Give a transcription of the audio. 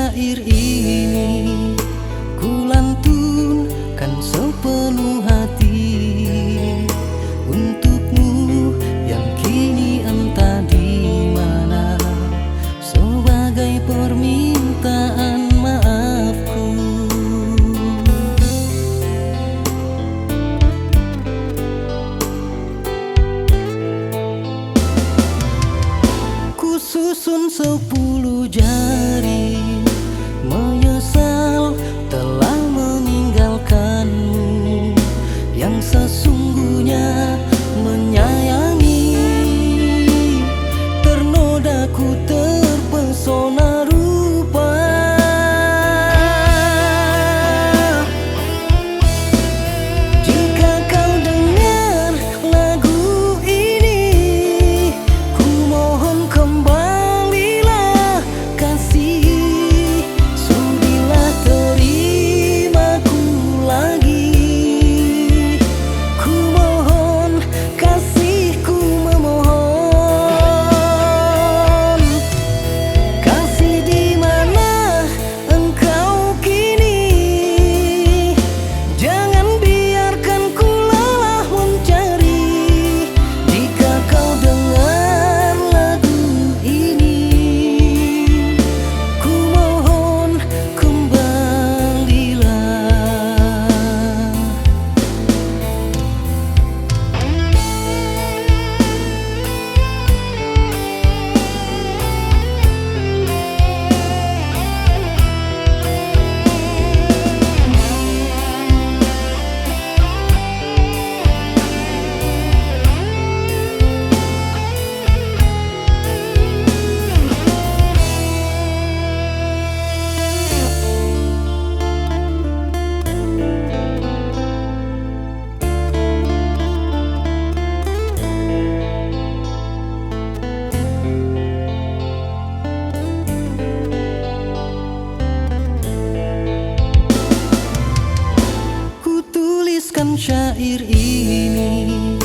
syair ini ku lantunkan sepenuh hati untukmu yang kini entah di mana, sebagai permintaan maafku. Ku susun 10 jari, menyesal telah meninggalkanmu yang sesungguhnya menyayangi. Ternoda ku terpesona rupa, jika kau dengar lagu ini, ku mohon kembalilah kasih, sudilah terimaku lagi. Ku mohon kasihku memohon, kasih di mana engkau kini, jangan biarkan ku lelah mencari. Jika kau dengar lagu ini, ku mohon kembalilah. Ku tuliskan syair ini